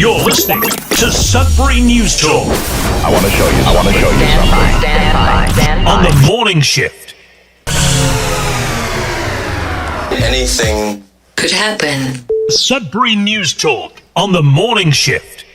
You're listening to Sudbury News Talk. I want to show you something. Stand by. On the morning shift. Anything could happen. Sudbury News Talk on the morning shift.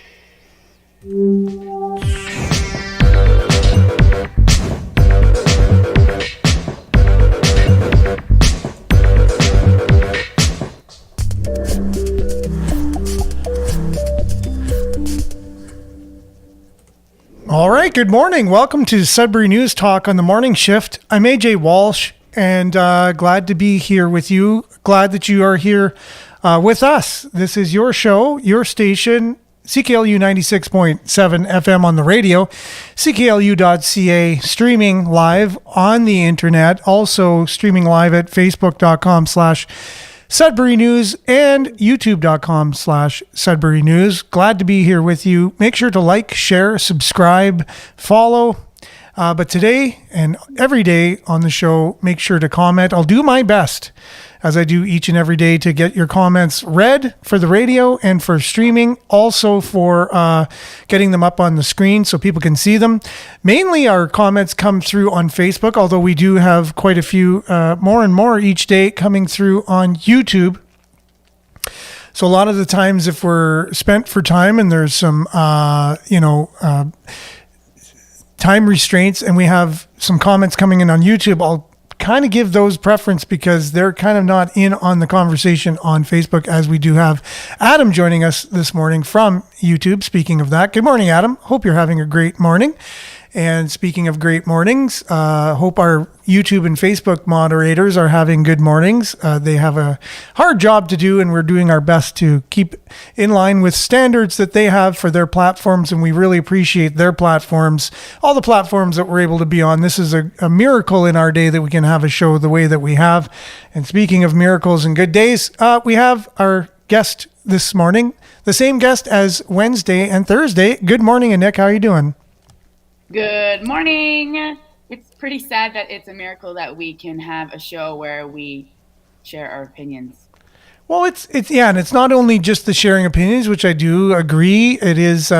All right, good morning. Welcome to Sudbury News Talk on the morning shift. I'm AJ Walsh, and glad to be here with you. Glad that you are here with us. This is your show, your station, CKLU 96.7 FM on the radio, CKLU.ca, streaming live on the internet, also streaming live at Facebook.com/Sudbury News and YouTube.com/Sudbury News. Glad to be here with you. Make sure to like, share, subscribe, follow. But today and every day on the show, make sure to comment. I'll do my best, as I do each and every day, to get your comments read for the radio and for streaming, also for getting them up on the screen so people can see them. Mainly our comments come through on Facebook, although we do have quite a few more and more each day coming through on YouTube. So a lot of the times, if we're spent for time and there's some, time restraints and we have some comments coming in on YouTube, I'll kind of give those preference because they're kind of not in on the conversation on Facebook, as we do have Adam joining us this morning from YouTube. Speaking of that, good morning, Adam. Hope you're having a great morning. And speaking of great mornings, hope our YouTube and Facebook moderators are having good mornings. They have a hard job to do, and we're doing our best to keep in line with standards that they have for their platforms, and we really appreciate their platforms, all the platforms that we're able to be on. This is a miracle in our day that we can have a show the way that we have. And speaking of miracles and good days, we have our guest this morning, the same guest as Wednesday and Thursday. Good morning, Nick. How are you doing? Good morning. It's pretty sad that it's a miracle that we can have a show where we share our opinions. Well, it's and it's not only just the sharing opinions, which I do agree. It is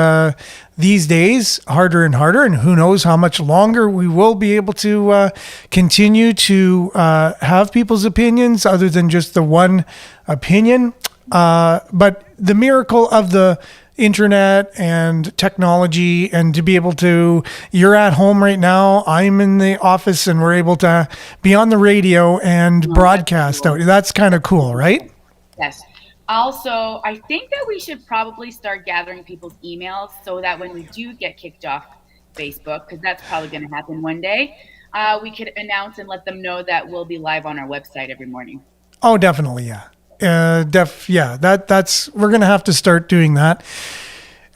these days harder and harder, and who knows how much longer we will be able to continue to have people's opinions other than just the one opinion. But the miracle of the internet and technology, and to be able to, you're at home right now, I'm in the office, and we're able to be on the radio and broadcast out. That's kind of cool, right? Yes. Also, I think that we should probably start gathering people's emails so that when we do get kicked off Facebook, because that's probably going to happen one day, we could announce and let them know that we'll be live on our website every morning. Oh, definitely. Yeah. That's we're gonna have to start doing that,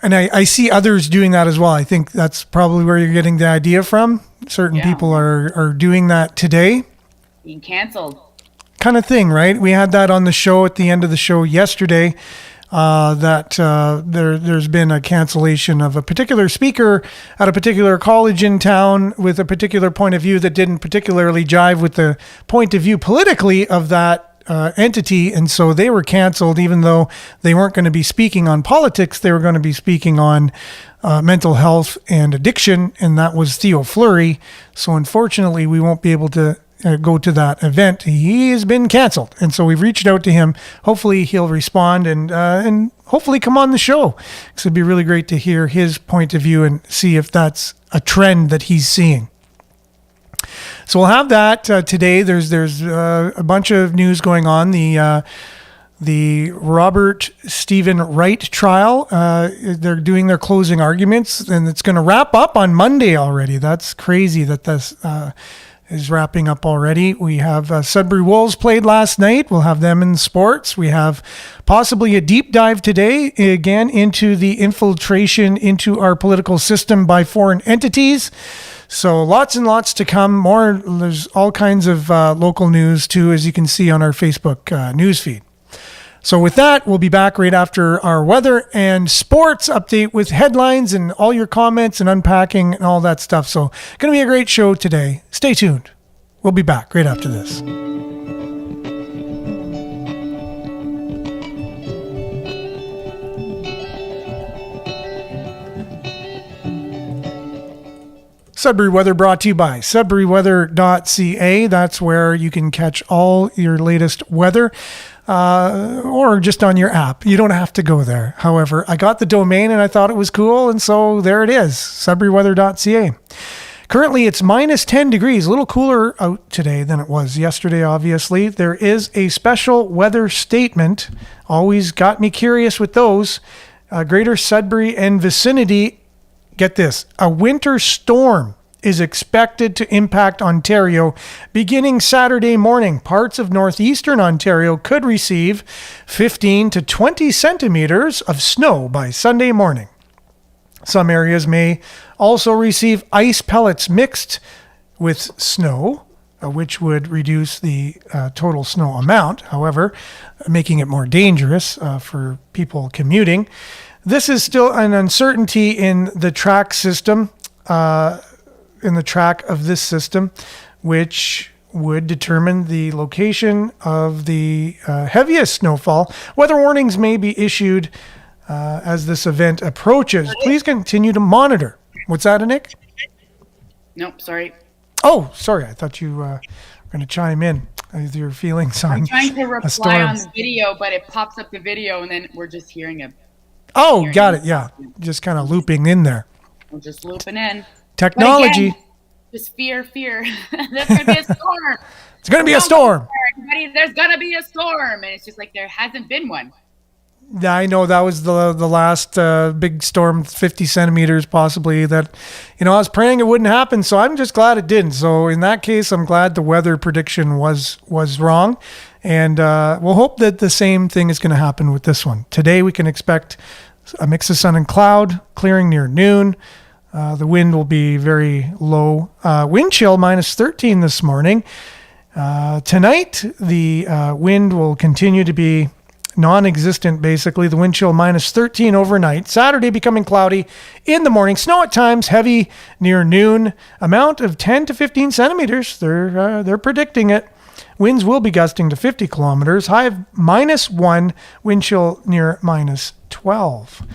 and I see others doing that as well. I think that's probably where you're getting the idea from. Certain people are doing that today. Being canceled, kind of thing, right? We had that on the show at the end of the show yesterday. There's been a cancellation of a particular speaker at a particular college in town with a particular point of view that didn't particularly jive with the point of view politically of that entity, and so they were canceled, even though they weren't going to be speaking on politics. They were going to be speaking on mental health and addiction, and that was Theo Fleury. So unfortunately, we won't be able to go to that event. He has been canceled, and so we've reached out to him. Hopefully he'll respond and hopefully come on the show, because it'd be really great to hear his point of view and see if that's a trend that he's seeing. So we'll have that today. There's a bunch of news going on. The Robert Stephen Wright trial. They're doing their closing arguments, and it's going to wrap up on Monday already. That's crazy that this is wrapping up already. We have Sudbury Wolves played last night. We'll have them in sports. We have possibly a deep dive today again into the infiltration into our political system by foreign entities. So lots and lots to come. More, there's all kinds of local news too, as you can see on our Facebook news feed. So with that, we'll be back right after our weather and sports update with headlines and all your comments and unpacking and all that stuff. So going to be a great show today. Stay tuned. We'll be back right after this. Sudbury Weather brought to you by sudburyweather.ca. That's where you can catch all your latest weather or just on your app. You don't have to go there. However, I got the domain and I thought it was cool, and so there it is, sudburyweather.ca. Currently, it's minus 10 degrees, a little cooler out today than it was yesterday, obviously. There is a special weather statement. Always got me curious with those. Greater Sudbury and vicinity. Get this, a winter storm is expected to impact Ontario beginning Saturday morning. Parts of northeastern Ontario could receive 15 to 20 centimeters of snow by Sunday morning. Some areas may also receive ice pellets mixed with snow, which would reduce the total snow amount, however, making it more dangerous for people commuting. This is still an uncertainty in the track system, in the track of this system, which would determine the location of the heaviest snowfall. Weather warnings may be issued as this event approaches. Please continue to monitor. What's that, Nick? Nope, sorry. Oh, sorry. I thought you were going to chime in with your feelings on I'm trying to a reply storm. on the video, but it pops up the video, and then we're just hearing it. Oh, got it. Yeah. Just kind of looping in there. We're just looping in. Technology. But again, just fear. There's going to be a storm. It's going to be a storm. Everybody, there's going to be a storm. And it's just like there hasn't been one. Yeah, I know that was the last big storm, 50 centimeters possibly, that, I was praying it wouldn't happen. So I'm just glad it didn't. So in that case, I'm glad the weather prediction was wrong. And we'll hope that the same thing is going to happen with this one. Today we can expect a mix of sun and cloud, clearing near noon. The wind will be very low. Wind chill minus 13 this morning. Tonight, the wind will continue to be non-existent, basically. The wind chill minus 13 overnight. Saturday becoming cloudy in the morning. Snow at times, heavy near noon. Amount of 10 to 15 centimeters. They're predicting it. Winds will be gusting to 50 kilometers. High of minus 1. Wind chill near minus 12.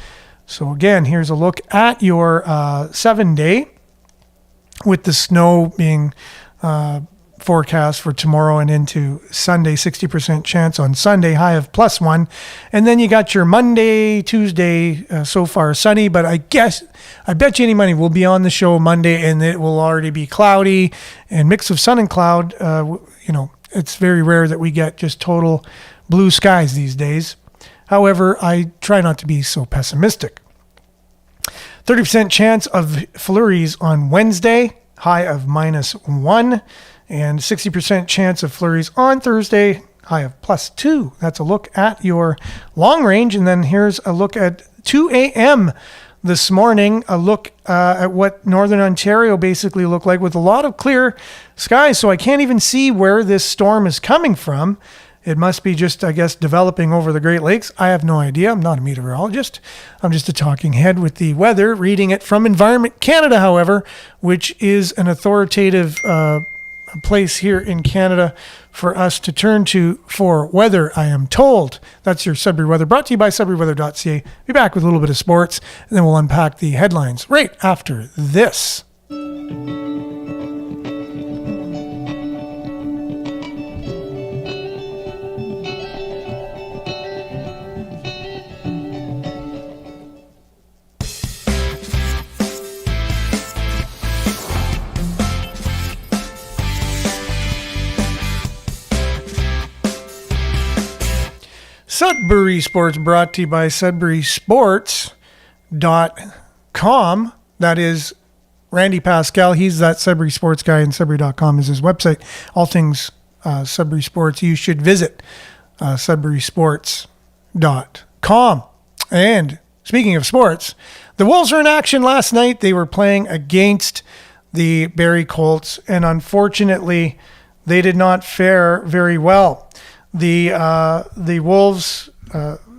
So again, here's a look at your 7-day with the snow being forecast for tomorrow and into Sunday. 60% chance on Sunday, high of plus 1. And then you got your Monday, Tuesday, so far sunny, but I bet you any money we'll be on the show Monday and it will already be cloudy and mix of sun and cloud. It's very rare that we get just total blue skies these days. However, I try not to be so pessimistic. 30% chance of flurries on Wednesday, high of minus 1. And 60% chance of flurries on Thursday, high of plus 2. That's a look at your long range. And then here's a look at 2 a.m. this morning, a look at what Northern Ontario basically looked like with a lot of clear skies. So I can't even see where this storm is coming from. It must be just, I guess, developing over the Great Lakes. I have no idea. I'm not a meteorologist. I'm just a talking head with the weather, reading it from Environment Canada, however, which is an authoritative place here in Canada for us to turn to for weather, I am told. That's your Sudbury Weather, brought to you by sudburyweather.ca. Be back with a little bit of sports, and then we'll unpack the headlines right after this. Sudbury Sports brought to you by sudburysports.com. That is Randy Pascal. He's that Sudbury Sports guy, and Sudbury.com is his website. All things Sudbury Sports. You should visit sudburysports.com. And speaking of sports, the Wolves were in action last night. They were playing against the Barrie Colts, and unfortunately, they did not fare very well. The Wolves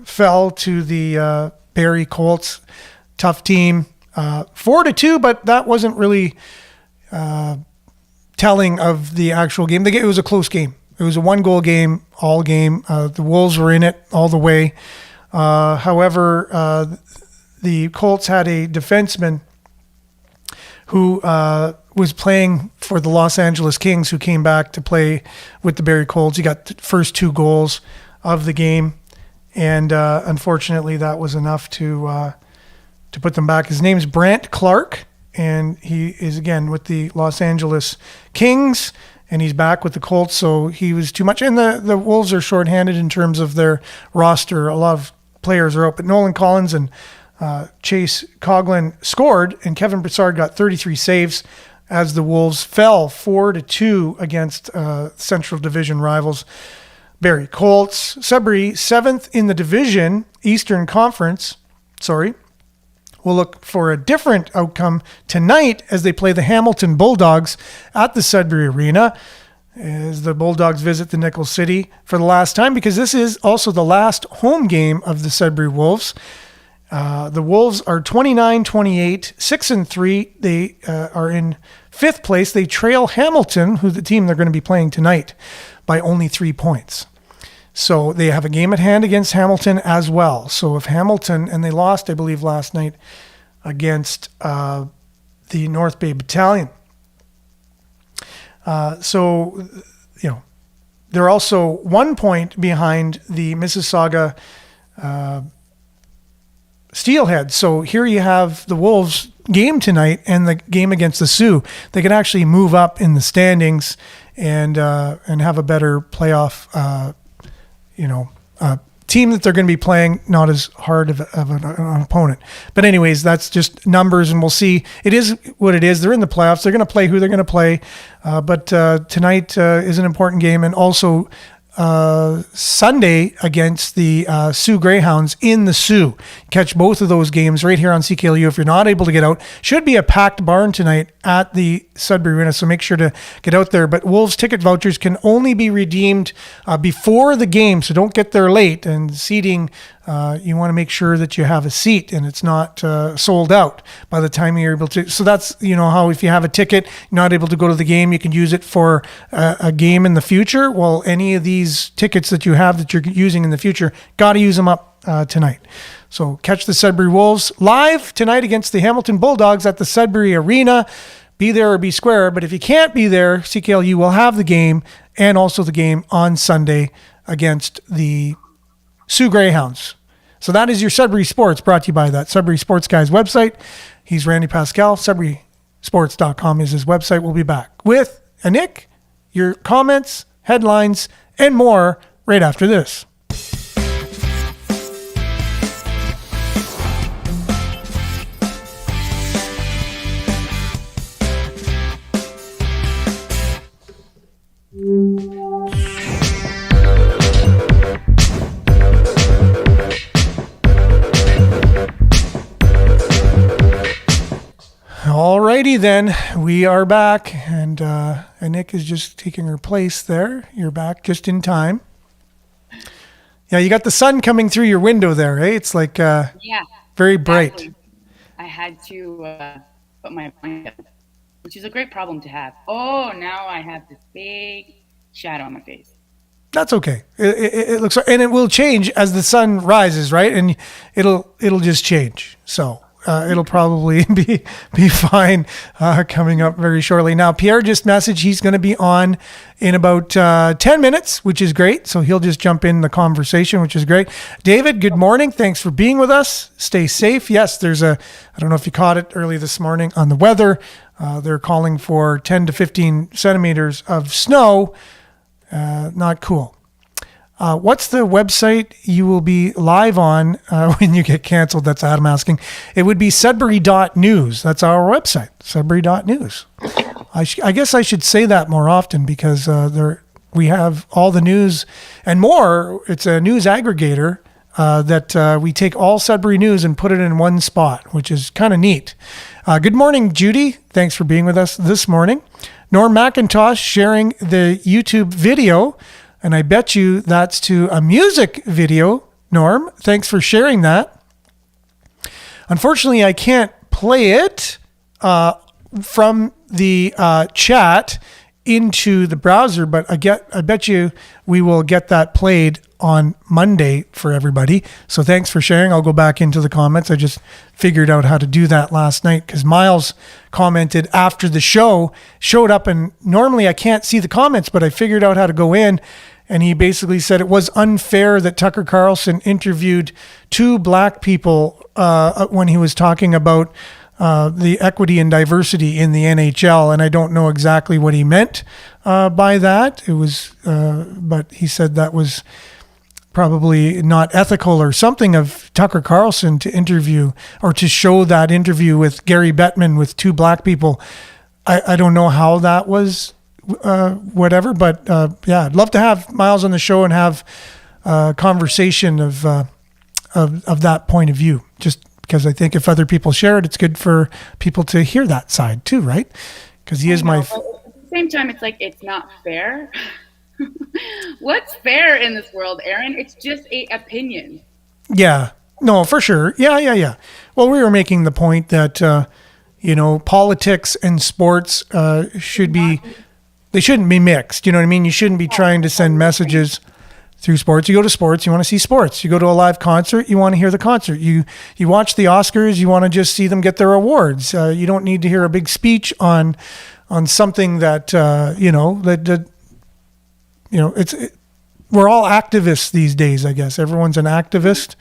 fell to the Barrie Colts, tough team, 4-2, but that wasn't really telling of the actual game. It was a close game. It was a one-goal game, all game. The Wolves were in it all the way. However, the Colts had a defenseman who was playing for the Los Angeles Kings, who came back to play with the Barrie Colts. He got the first 2 goals of the game, and unfortunately, that was enough to put them back. His name's Brant Clark, and he is again with the Los Angeles Kings, and he's back with the Colts. So he was too much, and the Wolves are shorthanded in terms of their roster. A lot of players are out, but Nolan Collins and Chase Coughlin scored, and Kevin Broussard got 33 saves as the Wolves fell 4-2 against Central Division rivals Barrie Colts. Sudbury, 7th in the division, Eastern Conference. We'll look for a different outcome tonight as they play the Hamilton Bulldogs at the Sudbury Arena, as the Bulldogs visit the Nickel City for the last time, because this is also the last home game of the Sudbury Wolves. The Wolves are 29-28, 6-3. They are in 5th place. They trail Hamilton, who the team they're going to be playing tonight, by only 3 points. So they have a game at hand against Hamilton as well. So if Hamilton, and they lost, I believe, last night against the North Bay Battalion. They're also 1 point behind the Mississauga Steelhead. So here you have the Wolves game tonight and the game against the Sioux. They can actually move up in the standings and have a better playoff, team that they're going to be playing, not as hard of an opponent. But anyways, that's just numbers, and we'll see. It is what it is. They're in the playoffs. They're going to play who they're going to play. But tonight is an important game, and also Sunday against the Sioux Greyhounds in the Sioux. Catch both of those games right here on CKLU if you're not able to get out. Should be a packed barn tonight at the Sudbury Arena, so make sure to get out there. But Wolves ticket vouchers can only be redeemed before the game, so don't get there late. And seating, you want to make sure that you have a seat and it's not sold out by the time you're able to. So that's, how if you have a ticket, you're not able to go to the game, you can use it for a game in the future. Well, any of these tickets that you have that you're using in the future, got to use them up tonight. So catch the Sudbury Wolves live tonight against the Hamilton Bulldogs at the Sudbury Arena. Be there or be square. But if you can't be there, CKLU will have the game, and also the game on Sunday against the Sioux Greyhounds. So that is your Sudbury Sports, brought to you by that Sudbury Sports Guy's website. He's Randy Pascal. SudburySports.com is his website. We'll be back with Nick, your comments, headlines, and more right after this. Alrighty then, we are back, and Nick is just taking her place there. You're back just in time. Yeah, you got the sun coming through your window there, eh? It's like very bright. Exactly. I had to put my blanket up, which is a great problem to have. Oh, now I have this big shadow on my face. That's okay. It looks, and it will change as the sun rises, right? And it'll just change. So. It'll probably be fine coming up very shortly. Now, Pierre just messaged he's going to be on in about 10 minutes, which is great. So he'll just jump in the conversation, which is great. David, good morning. Thanks for being with us. Stay safe. Yes, I don't know if you caught it early this morning on the weather. They're calling for 10 to 15 centimeters of snow. Not cool. What's the website you will be live on when you get canceled? That's Adam asking. It would be Sudbury.news. That's our website, Sudbury.news. I guess I should say that more often because we have all the news and more. It's a news aggregator that we take all Sudbury news and put it in one spot, which is kind of neat. Good morning, Judy. Thanks for being with us this morning. Norm McIntosh sharing the YouTube video. And I bet you that's to a music video, Norm. Thanks for sharing that. Unfortunately, I can't play it from the chat into the browser, but I bet you we will get that played on Monday for everybody. So thanks for sharing. I'll go back into the comments. I just figured out how to do that last night because Miles commented after the show, showed up, and normally I can't see the comments, but I figured out how to go in, and he basically said it was unfair that Tucker Carlson interviewed two black people when he was talking about the equity and diversity in the NHL, and I don't know exactly what he meant by that. It was, but he said that was probably not ethical or something of Tucker Carlson to interview or to show that interview with Gary Bettman with two black people. I don't know how that was, whatever, but yeah, I'd love to have Miles on the show and have a conversation of that point of view. Just because I think if other people share it, it's good for people to hear that side too, right? Because he is my... But at the same time, it's like, it's not fair. What's fair in this world, Aaron? It's just a opinion. Yeah, no, for sure. Yeah. Well, we were making the point that, politics and sports they shouldn't be mixed. You know what I mean? You shouldn't be trying to send messages through sports. You go to sports, you want to see sports. You go to a live concert, you want to hear the concert. You watch the Oscars, you want to just see them get their awards. You don't need to hear a big speech on something that we're all activists these days, I guess. Everyone's an activist.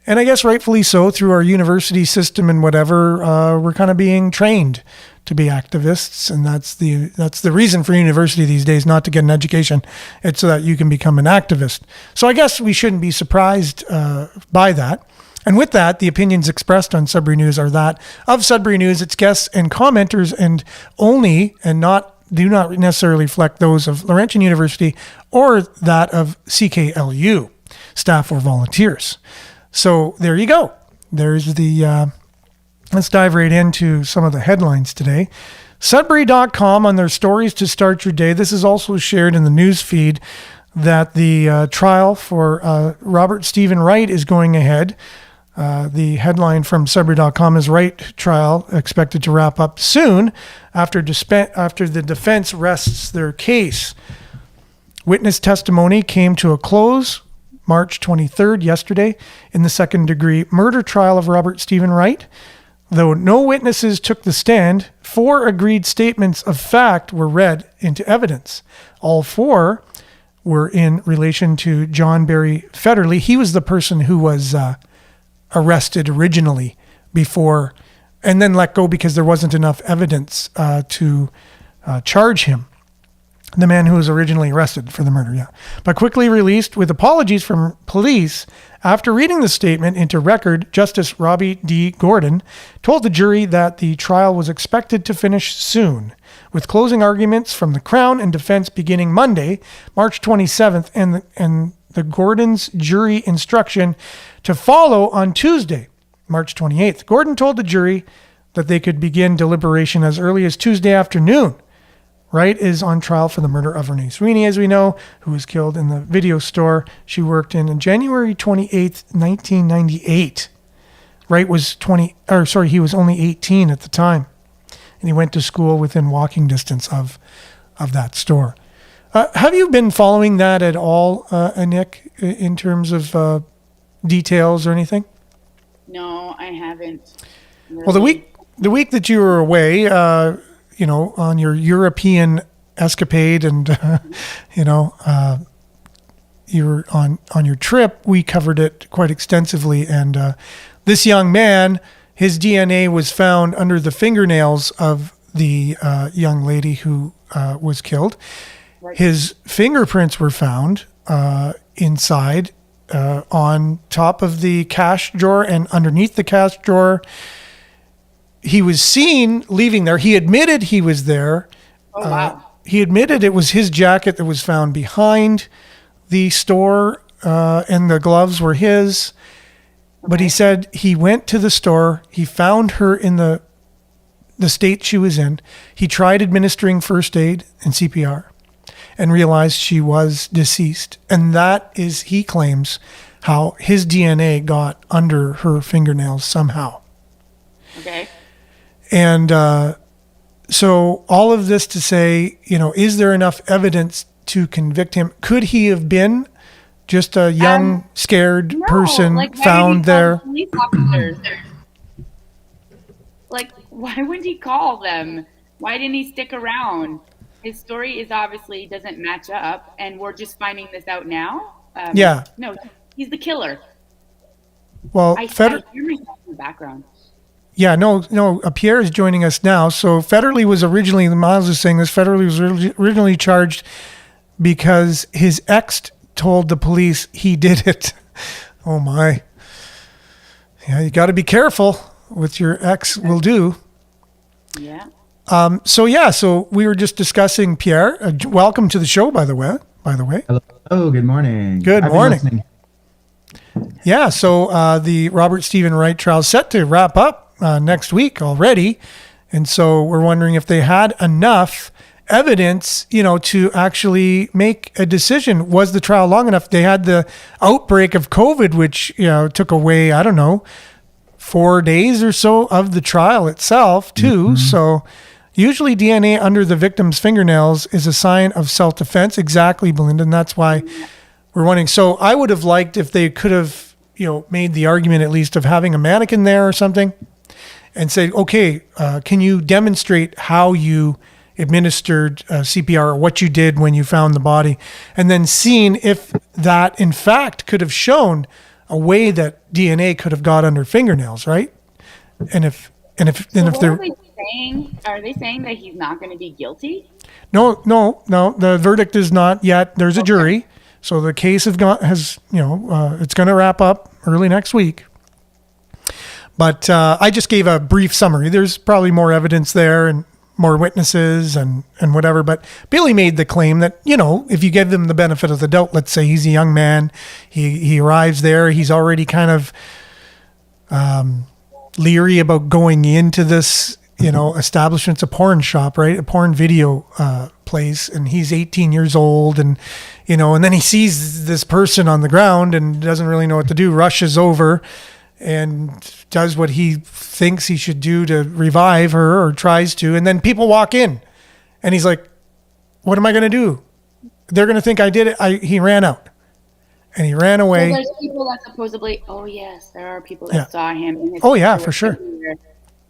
And I guess rightfully so, through our university system and whatever, we're kind of being trained to be activists, and that's the reason for university these days, not to get an education. It's so that you can become an activist. So I guess we shouldn't be surprised by that. And with that, the opinions expressed on Sudbury News are that of Sudbury News, its guests and commenters, and do not necessarily reflect those of Laurentian University or that of CKLU staff or volunteers. So there you go. There's the... Let's dive right into some of the headlines today. Sudbury.com on their stories to start your day. This is also shared in the news feed that the trial for Robert Stephen Wright is going ahead. The headline from Sudbury.com is Wright trial expected to wrap up soon after the defense rests their case. Witness testimony came to a close March 23rd, yesterday, in the second-degree murder trial of Robert Stephen Wright. Though no witnesses took the stand, 4 agreed statements of fact were read into evidence. All 4 were in relation to John Barry Federley. He was the person who was arrested originally before and then let go because there wasn't enough evidence to charge him. The man who was originally arrested for the murder, yeah. But quickly released with apologies from police. After reading the statement into record, Justice Robbie D. Gordon told the jury that the trial was expected to finish soon, with closing arguments from the Crown and defense beginning Monday, March 27th, and the Gordon's jury instruction to follow on Tuesday, March 28th. Gordon told the jury that they could begin deliberation as early as Tuesday afternoon. Wright is on trial for the murder of Renee Sweeney, as we know, who was killed in the video store she worked in on January 28th, 1998. Wright was he was only 18 at the time, and he went to school within walking distance of that store. Have you been following that at all, Nick, in terms of details or anything? No, I haven't. Really. Well, the week that you were away, on your European escapade and, you were on your trip, we covered it quite extensively. And this young man, his DNA was found under the fingernails of the young lady who was killed. Right. His fingerprints were found inside on top of the cash drawer and underneath the cash drawer. He was seen leaving there. He admitted he was there. Oh, wow. He admitted it was his jacket that was found behind the store, and the gloves were his. Okay. But he said he went to the store. He found her in the state she was in. He tried administering first aid and CPR and realized she was deceased. And that is, he claims, how his DNA got under her fingernails somehow. Okay. And So all of this to say, is there enough evidence to convict him? Could he have been just a young, scared person like, why found did he call there? the police officers? Like, why wouldn't he call them? Why didn't he stick around? His story is obviously doesn't match up, and we're just finding this out now. Yeah. No, he's the killer. Well, I hear myself in the background. Yeah, no. Pierre is joining us now. So Federley was originally, Miles is saying this, Federley was originally charged because his ex told the police he did it. Oh my. Yeah, you got to be careful with your ex will do. Yeah. So we were just discussing Pierre. Welcome to the show, by the way. Hello. Oh, good morning. Good morning. Yeah, so the Robert Stephen Wright trial is set to wrap up next week already. And so we're wondering if they had enough evidence, to actually make a decision. Was the trial long enough? They had the outbreak of COVID, which, took away, 4 days or so of the trial itself, too. Mm-hmm. So usually DNA under the victim's fingernails is a sign of self-defense. Exactly, Belinda. And that's why we're wondering. So I would have liked if they could have, made the argument at least of having a mannequin there or something and say, okay, can you demonstrate how you administered CPR or what you did when you found the body? And then seeing if that in fact could have shown a way that DNA could have got under fingernails, right? And if they're saying, are they saying that he's not going to be guilty? No. The verdict is not yet. There's a jury, so the case it's going to wrap up early next week. But I just gave a brief summary. There's probably more evidence there and more witnesses and whatever. But Billy made the claim that, if you give them the benefit of the doubt, let's say he's a young man, he arrives there, he's already kind of leery about going into this, establishment. It's a porn shop, right? A porn video place. And he's 18 years old and, and then he sees this person on the ground and doesn't really know what to do, rushes over and does what he thinks he should do to revive her or tries to. And then people walk in and he's like, what am I going to do? They're going to think I did it. He ran out and he ran away. So there's people that supposedly, oh yes, there are people that saw him. In his for sure.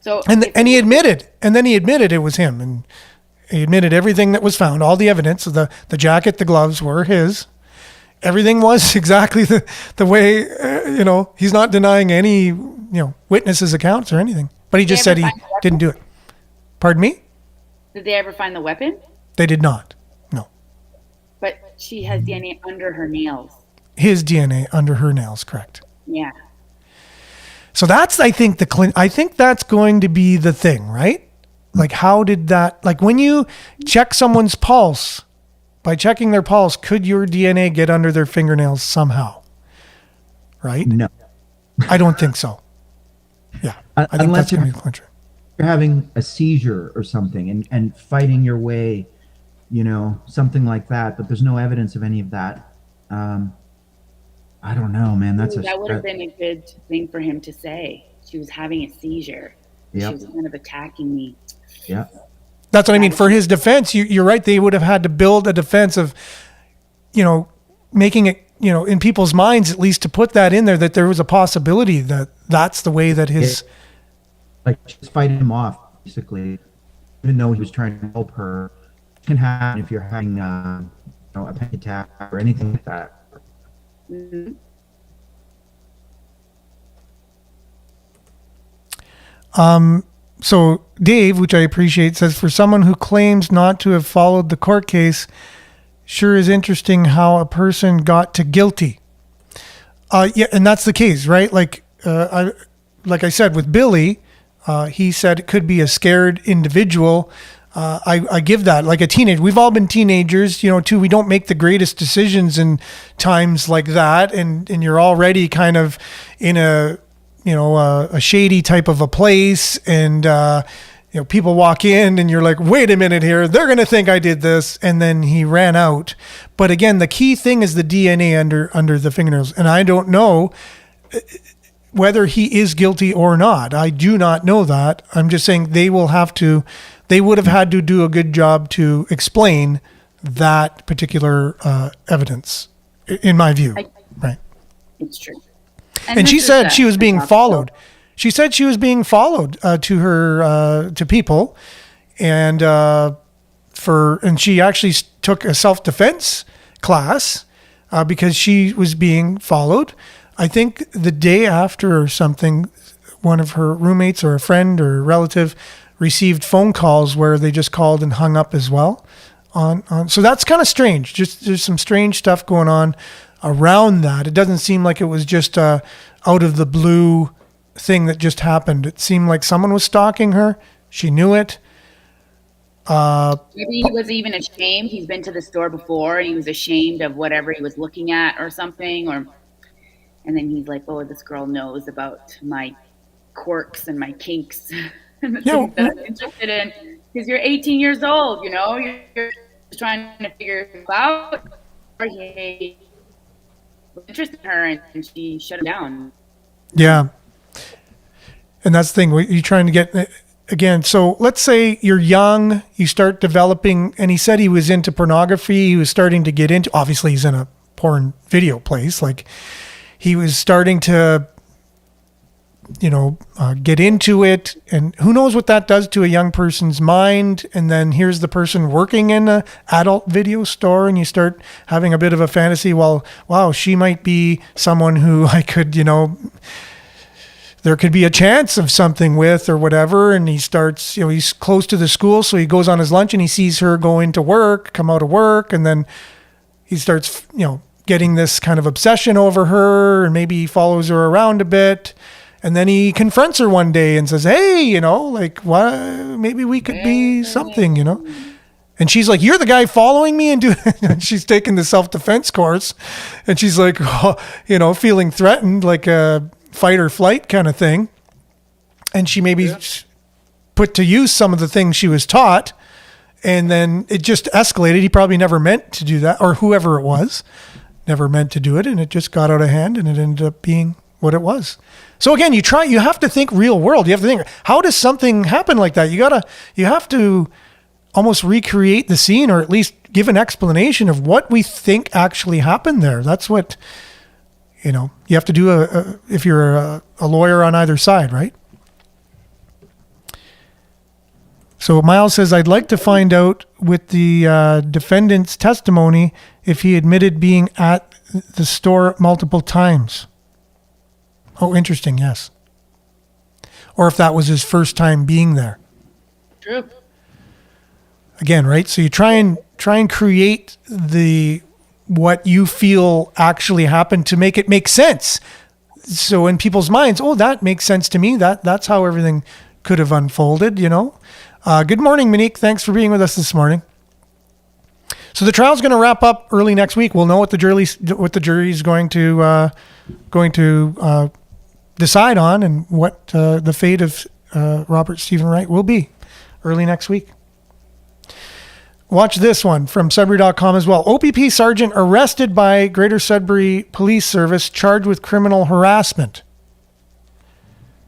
So and he admitted, and then he admitted it was him. And he admitted everything that was found, all the evidence, the jacket, the gloves were his. Everything was exactly the way, he's not denying any, witnesses' accounts or anything. But he just said he didn't do it. Pardon me? Did they ever find the weapon? They did not. No. But she has DNA under her nails. His DNA under her nails, correct. Yeah. So that's, I think that's going to be the thing, right? Like, how did that, like when you check someone's pulse, by checking their pulse, could your DNA get under their fingernails somehow? Right? No. I don't think so. Yeah. I think unless that's going to be the clincher. You're having a seizure or something and fighting your way, something like that. But there's no evidence of any of that. I don't know, man. That would have been a good thing for him to say. She was having a seizure. Yep. She was kind of attacking me. Yeah. That's what I mean. For his defense, you're right. They would have had to build a defense of, making it, in people's minds, at least to put that in there, that there was a possibility that that's the way that his... Like, just fighting him off, basically, even though he was trying to help her. It can happen if you're having, a panic attack or anything like that. Mm-hmm. So Dave, which I appreciate, says, for someone who claims not to have followed the court case, sure is interesting how a person got to guilty. Yeah, and that's the case, right? Like I said with Billy, he said it could be a scared individual. I give that, like a teenager. We've all been teenagers, too. We don't make the greatest decisions in times like that, and you're already kind of in a shady type of a place, and people walk in and you're like, wait a minute here, they're going to think I did this. And then he ran out. But again, the key thing is the DNA under the fingernails. And I don't know whether he is guilty or not. I do not know that. I'm just saying they will have to they would have had to do a good job to explain that particular evidence, in my view. Right. It's true. And she said she was being followed. She said she was being followed to people, and she actually took a self-defense class because she was being followed. I think the day after or something, one of her roommates or a friend or a relative received phone calls where they just called and hung up as well. So that's kind of strange. Just there's some strange stuff going on around that. It doesn't seem like it was just a out of the blue thing that just happened. It seemed like someone was stalking her. She knew it. Maybe he was even ashamed. He's been to the store before and he was ashamed of whatever he was looking at or something. And then he's like, oh, this girl knows about my quirks and my kinks and the things that I'm interested in. Because you're 18 years old, you're just trying to figure it out. Or he was interested in her and she shut him down. Yeah. And that's the thing. You're trying to get... Again, so let's say you're young, you start developing, and he said he was into pornography. He was starting to get into, obviously he's in a porn video place. Like he was starting to, get into it. And who knows what that does to a young person's mind. And then here's the person working in an adult video store and you start having a bit of a fantasy. Well, wow, she might be someone who I could, there could be a chance of something with or whatever. And he starts, he's close to the school. So he goes on his lunch and he sees her go into work, come out of work. And then he starts, getting this kind of obsession over her and maybe he follows her around a bit. And then he confronts her one day and says, hey, what, maybe we could be something, And she's like, you're the guy following me and she's taking the self-defense course. And she's like, feeling threatened, like a fight or flight kind of thing. And she maybe put to use some of the things she was taught. And then it just escalated. He probably never meant to do that, or whoever it was never meant to do it. And it just got out of hand and it ended up being what it was. So again, you have to think real world. You have to think, how does something happen like that? You have to almost recreate the scene or at least give an explanation of what we think actually happened there. That's what, you have to do if you're a lawyer on either side, right? So Miles says, I'd like to find out with the defendant's testimony if he admitted being at the store multiple times. Oh, interesting. Yes. Or if that was his first time being there. True. Again, right? So you try and create what you feel actually happened to make it make sense. So in people's minds, oh, that makes sense to me. That's how everything could have unfolded, Good morning, Monique. Thanks for being with us this morning. So the trial's going to wrap up early next week. We'll know what the jury is going to decide on and what the fate of Robert Stephen Wright will be early next week. Watch this one from Sudbury.com as well. OPP Sergeant arrested by Greater Sudbury Police Service charged with criminal harassment.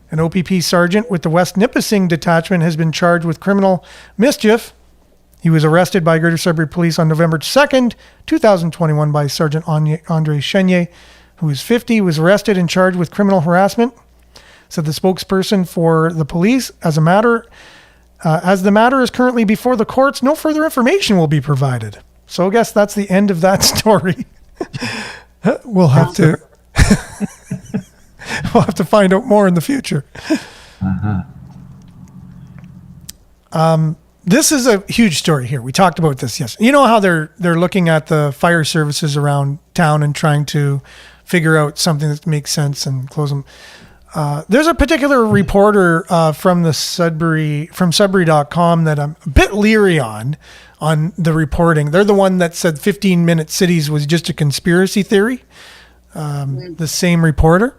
An OPP Sergeant with the West Nipissing Detachment has been charged with criminal mischief. He was arrested by Greater Sudbury Police on November 2nd, 2021 by Sergeant Andre Chenier, who is 50, was arrested and charged with criminal harassment. Said the spokesperson for the police, as the matter is currently before the courts, no further information will be provided. So I guess that's the end of that story. We'll have to find out more in the future. This is a huge story here. We talked about this yesterday. You know how they're looking at the fire services around town and trying to figure out something that makes sense and close them. There's a particular reporter from Sudbury.com that I'm a bit leery on the reporting. They're the one that said 15-minute cities was just a conspiracy theory. The same reporter.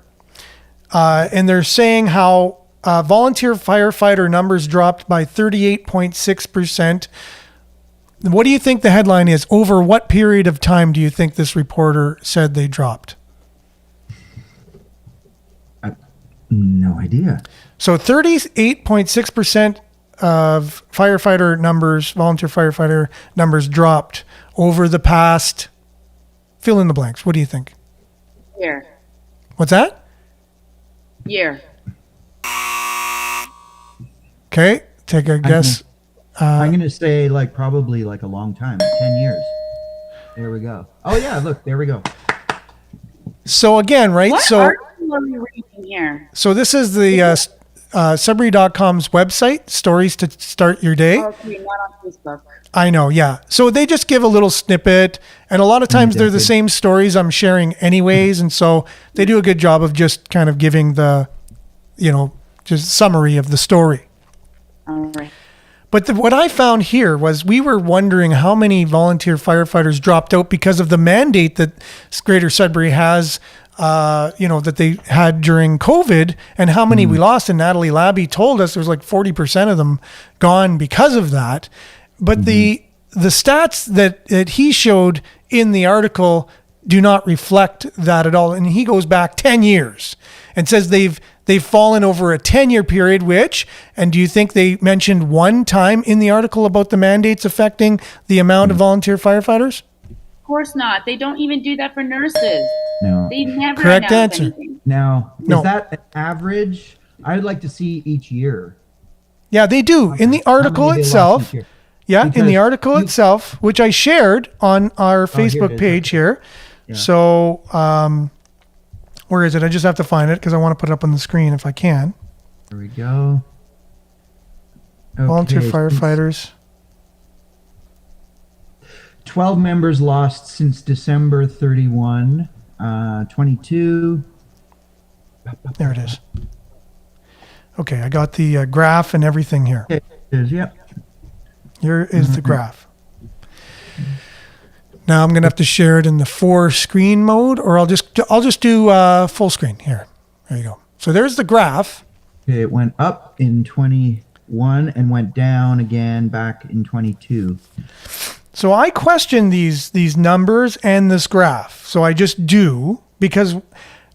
And they're saying how volunteer firefighter numbers dropped by 38.6%. What do you think the headline is? Over what period of time do you think this reporter said they dropped? No idea. So 38.6% of firefighter numbers, volunteer firefighter numbers dropped over the past, fill in the blanks. What do you think? Year. What's that? Year. Okay, take a guess. I'm going to say like probably like a long time, 10 years. There we go. Oh yeah, look, there we go. So again, right? What So article are we reading here? so this is the Sudbury.com's website, stories to start your day. Okay, not on Facebook. I know, yeah. So they just give a little snippet, and a lot of times they're the same stories I'm sharing anyways, and so they do a good job of just kind of giving the, just summary of the story. All right. But what I found here was we were wondering how many volunteer firefighters dropped out because of the mandate that Greater Sudbury has, that they had during COVID, and how many we lost. And Natalie Labby told us there was like 40% of them gone because of that. But the stats that he showed in the article do not reflect that at all. And he goes back 10 years and says they've fallen over a 10-year period, and do you think they mentioned one time in the article about the mandates affecting the amount of volunteer firefighters? Of course not. They don't even do that for nurses. No. They never Correct announce answer. anything. Now, No. is that an average? I'd like to see each year. Yeah, they do. In the article How many they lost itself, each year. yeah, in the Because article itself, which I shared on our here it Facebook is. page here. Yeah. So, where is it? I just have to find it because I want to put it up on the screen if I can. There we go. Volunteer Okay, firefighters. 12 members lost since December 31, 22. There it is. Okay, I got the graph and everything here. Okay, yep. Here is the graph. Now I'm gonna have to share it in the 4-screen mode, or I'll just do full screen here. There you go. So there's the graph. Okay, it went up in 21 and went down again back in 22. So I question these numbers and this graph. So I just do, because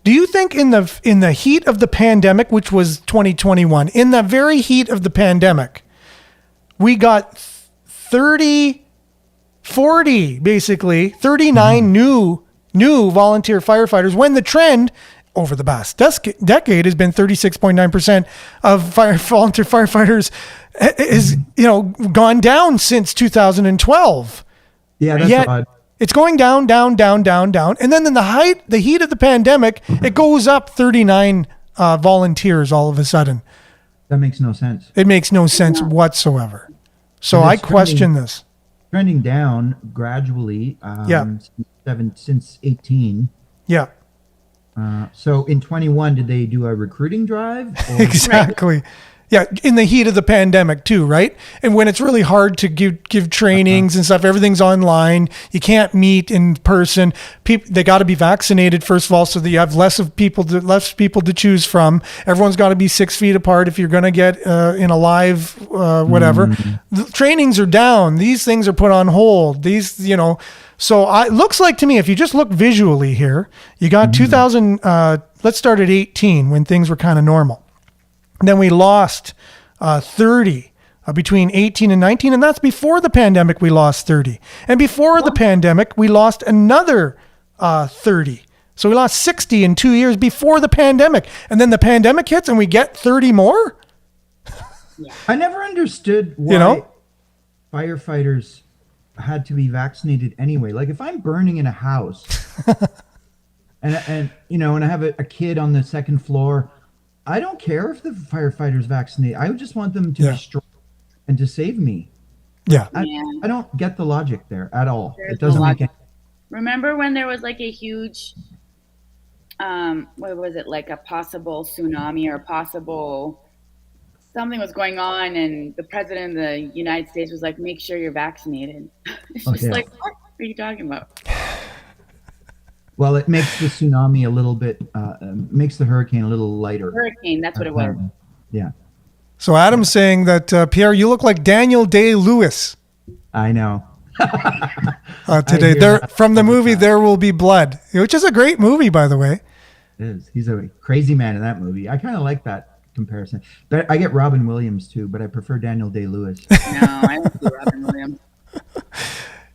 do you think in the heat of the pandemic, which was 2021, in the very heat of the pandemic, we got 39 new volunteer firefighters, when the trend over the past decade has been 36.9% of volunteer firefighters is gone down since 2012. Yeah, that's Yet odd. it's going down, and then in the heat of the pandemic, it goes up 39 volunteers all of a sudden. That makes no sense. It makes no sense whatsoever. So But I it's question this. Trending down gradually since 18. Yeah, So in 21, did they do a recruiting drive? Or- exactly. Yeah, in the heat of the pandemic too, right? And when it's really hard to give trainings and stuff, everything's online. You can't meet in person. People, they got to be vaccinated first of all, so that you have less people to choose from. Everyone's got to be 6 feet apart if you're going to get in a live whatever. The trainings are down. These things are put on hold. So it looks like to me, if you just look visually here, you got 2000. Let's start at 18 when things were kind of normal. Then we lost 30 between 18 and 19, and that's before the pandemic. We lost 30, and before the pandemic, we lost another 30. So we lost 60 in 2 years before the pandemic, and then the pandemic hits, and we get 30 more. I never understood why firefighters had to be vaccinated anyway. Like if I'm burning in a house and I have a kid on the second floor, I don't care if the firefighter's vaccinated. I would just want them to be strong and to save me. Yeah. I don't get the logic there at all. There's It doesn't no make logic. any Remember when there was like a huge, what was it, like a possible tsunami or a possible something was going on, and the president of the United States was like, "Make sure you're vaccinated." It's just like, what are you talking about? Well, it makes the tsunami a little bit, makes the hurricane a little lighter. Hurricane, that's what it was. Yeah, So Adam's saying that Pierre, you look like Daniel Day-Lewis I know. today. hear There that from the all the movie time. There Will Be Blood, which is a great movie, by the way. It is. He's a crazy man in that movie. I kind of like that comparison. But I get Robin Williams too, but I prefer Daniel Day-Lewis. No, I don't see Robin Williams.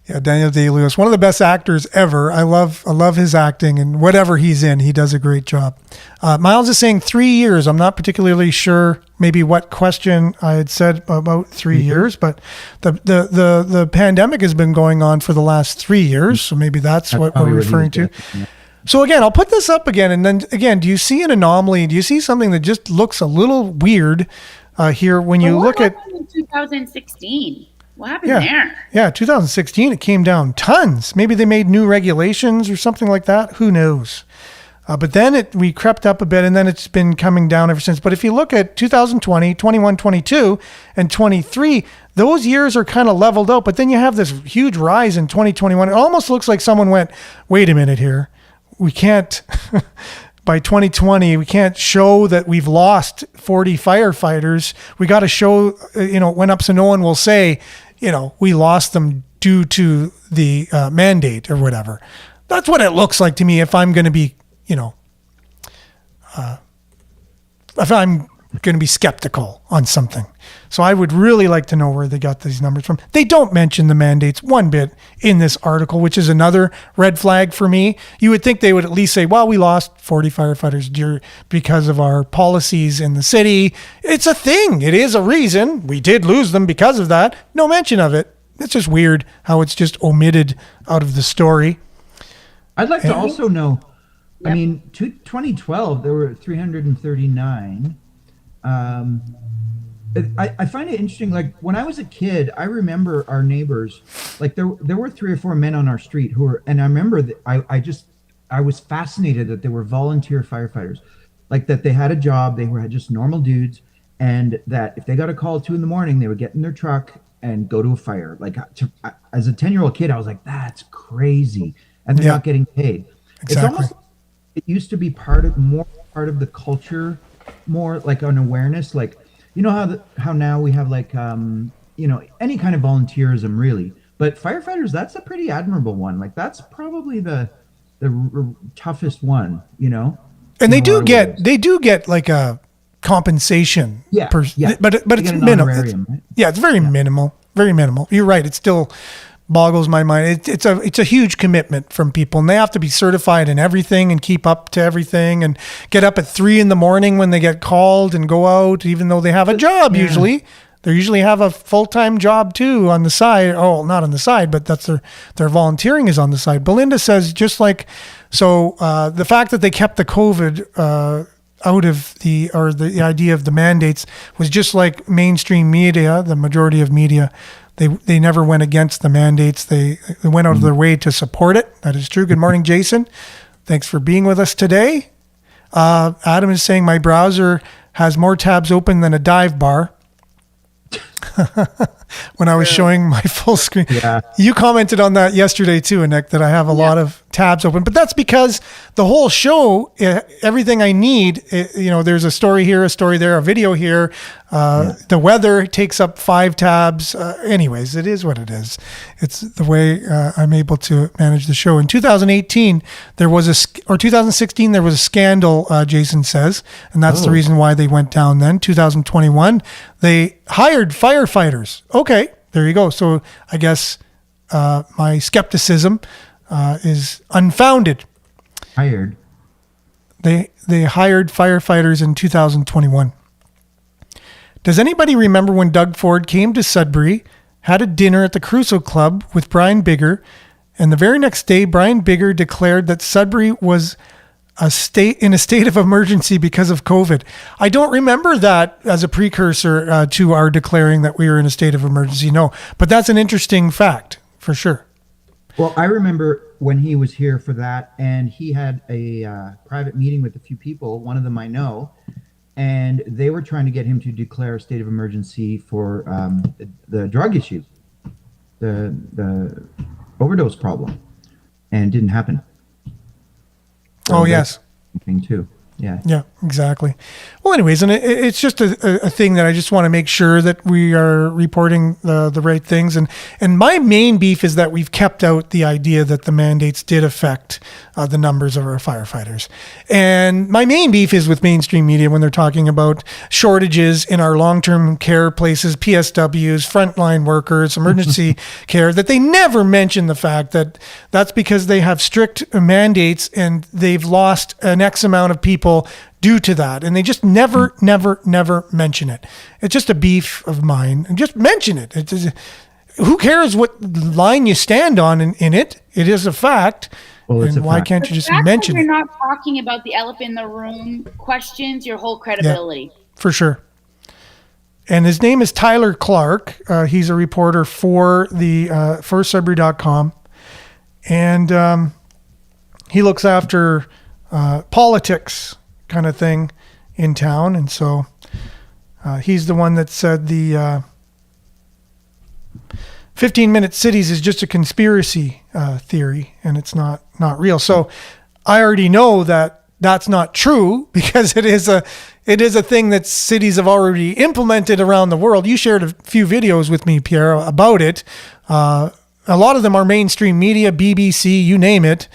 Yeah, Daniel Day-Lewis, one of the best actors ever. I love his acting, and whatever he's in, he does a great job. Miles is saying 3 years. I'm not particularly sure maybe what question I had said about 3 years, but the pandemic has been going on for the last 3 years, so maybe that's what we're referring to. Yeah. So again, I'll put this up again, and then again, do you see an anomaly? Do you see something that just looks a little weird here when you look at 2016? What happened there? Yeah, 2016, it came down tons. Maybe they made new regulations or something like that. Who knows? But then we crept up a bit, and then it's been coming down ever since. But if you look at 2020, 21, 22, and 23, those years are kind of leveled out. But then you have this huge rise in 2021. It almost looks like someone went, wait a minute here. We can't, by 2020, we can't show that we've lost 40 firefighters. We got to show, it went up so no one will say, we lost them due to the mandate or whatever. That's what it looks like to me if I'm going to be, if I'm going to be skeptical on something. So I would really like to know where they got these numbers from. They don't mention the mandates one bit in this article, which is another red flag for me. You would think they would at least say, well, we lost 40 firefighters because of our policies in the city. It's a thing. It is a reason. We did lose them because of that. No mention of it. It's just weird how it's just omitted out of the story. I'd like to also know, I mean, 2012, there were 339. I find it interesting. Like when I was a kid, I remember our neighbors. Like there were 3 or 4 men on our street who were, and I remember that I was fascinated that they were volunteer firefighters, like that they had a job, they were just normal dudes, and that if they got a call at 2 a.m, they would get in their truck and go to a fire. Like as a 10-year-old kid, I was like, that's crazy, and they're not getting paid. Exactly. It's almost like it used to be more part of the culture, more like an awareness, like. You know how now we have like any kind of volunteerism really, but firefighters, that's a pretty admirable one. Like that's probably the toughest one, And they do get like a compensation. Yeah, but it's minimal. Right? Yeah, it's very minimal, very minimal. You're right. It still boggles my mind. It's a huge commitment from people, and they have to be certified in everything and keep up to everything and get up at 3 a.m. when they get called and go out, even though they have a job. Usually they usually have a full-time job too on the side. Oh, not on the side, but that's their volunteering is on the side. Belinda says just like, so the fact that they kept the COVID out of the idea of the mandates was just like mainstream media, the majority of media. They never went against the mandates. They went out of their way to support it. That is true. Good morning, Jason. Thanks for being with us today. Adam is saying my browser has more tabs open than a dive bar. When I was showing my full screen. Yeah. You commented on that yesterday too, Nick, that I have a lot of tabs open, but that's because the whole show, everything I need, there's a story here, a story there, a video here. The weather takes up 5 tabs. Anyways, it is what it is. It's the way I'm able to manage the show. In 2018, 2016, there was a scandal, Jason says, and that's the reason why they went down then. 2021, they hired firefighters. Okay, there you go. So I guess my skepticism is unfounded. Hired. They hired firefighters in 2021. Does anybody remember when Doug Ford came to Sudbury, had a dinner at the Crusoe Club with Brian Bigger, and the very next day, Brian Bigger declared that Sudbury was in a state of emergency because of COVID? I don't remember that as a precursor to our declaring that we were in a state of emergency. No, but that's an interesting fact for sure. Well, I remember when he was here for that, and he had a private meeting with a few people, one of them I know, and they were trying to get him to declare a state of emergency for the drug issue, the overdose problem, and it didn't happen. So yes. Thing too. Yeah. Yeah, exactly. Well, anyways, and it's just a thing that I just want to make sure that we are reporting the right things. And my main beef is that we've kept out the idea that the mandates did affect the numbers of our firefighters. And my main beef is with mainstream media when they're talking about shortages in our long-term care places, PSWs, frontline workers, emergency care, that they never mention the fact that that's because they have strict mandates and they've lost an X amount of people due to that, and they just never mention it. It's just a beef of mine, and just mention it. Who cares what line you stand on in it? It is a fact. Well, it's and a why fact. can't you just The fact mention that it? you're not talking about the elephant in the room questions your whole credibility. For sure. And his name is Tyler Clark. He's a reporter for for Sudbury.com, and he looks after politics kind of thing in town. And so he's the one that said the 15-minute cities is just a conspiracy theory and it's not real. So I already know that that's not true because it is a thing that cities have already implemented around the world. You shared a few videos with me, Pierre, about it. A lot of them are mainstream media, BBC, you name it.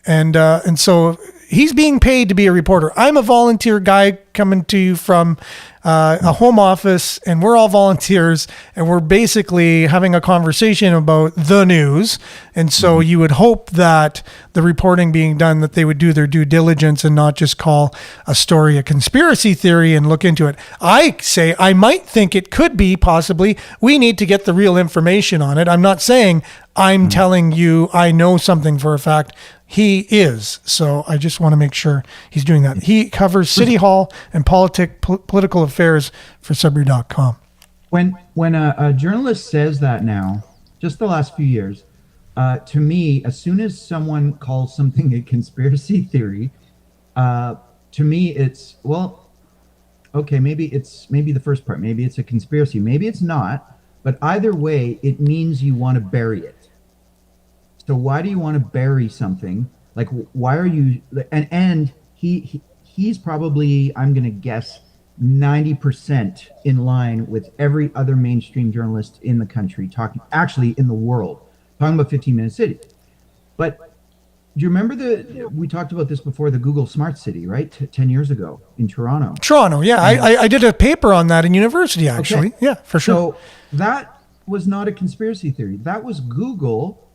And so he's being paid to be a reporter. I'm a volunteer guy coming to you from a home office, and we're all volunteers, and we're basically having a conversation about the news. And so you would hope that the reporting being done, that they would do their due diligence and not just call a story a conspiracy theory and look into it. I say I might think it could be possibly. We need to get the real information on it. I'm not saying I'm telling you I know something for a fact. He is. So I just want to make sure he's doing that. He covers City Hall and political affairs for Sudbury.com. When a journalist says that now, just the last few years, to me, as soon as someone calls something a conspiracy theory, to me it's, well, okay, maybe the first part, maybe it's a conspiracy, maybe it's not, but either way, it means you want to bury it. So why do you want to bury something? Like, why are you? And he's probably, I'm going to guess, 90% in line with every other mainstream journalist in the country, actually in the world, talking about 15-minute cities. But do you remember we talked about this before, the Google Smart City, right? 10 years ago in Toronto. Toronto, yeah. I did a paper on that in university, actually. Okay. Yeah, for sure. So that was not a conspiracy theory. That was Google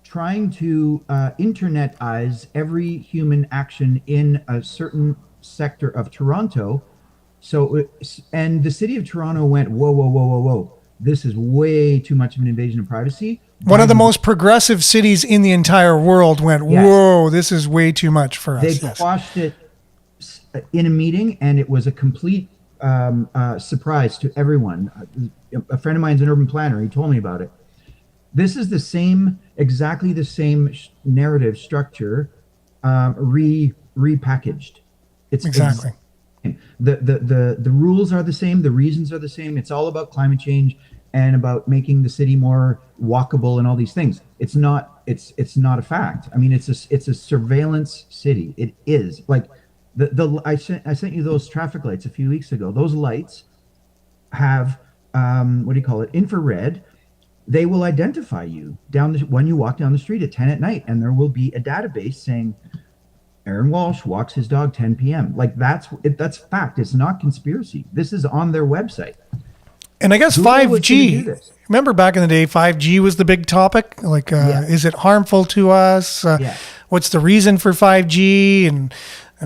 trying to internetize every human action in a certain sector of Toronto. So, and the city of Toronto went, whoa. This is way too much of an invasion of privacy. One of the most progressive cities in the entire world went, whoa, this is way too much for us. They quashed it in a meeting, and it was a complete surprise to everyone. A friend of mine's an urban planner. He told me about it. This is exactly the same narrative structure, repackaged. It's exactly. The rules are the same. The reasons are the same. It's all about climate change and about making the city more walkable and all these things. It's not a fact. I mean, it's a surveillance city. It is like I sent you those traffic lights a few weeks ago. Those lights have infrared. They will identify you when you walk down the street at 10 at night, and there will be a database saying Aaron Walsh walks his dog 10 p.m. Like that's fact. It's not conspiracy. This is on their website. And I guess 5G. Remember back in the day, 5G was the big topic. Like, is it harmful to us? What's the reason for 5G and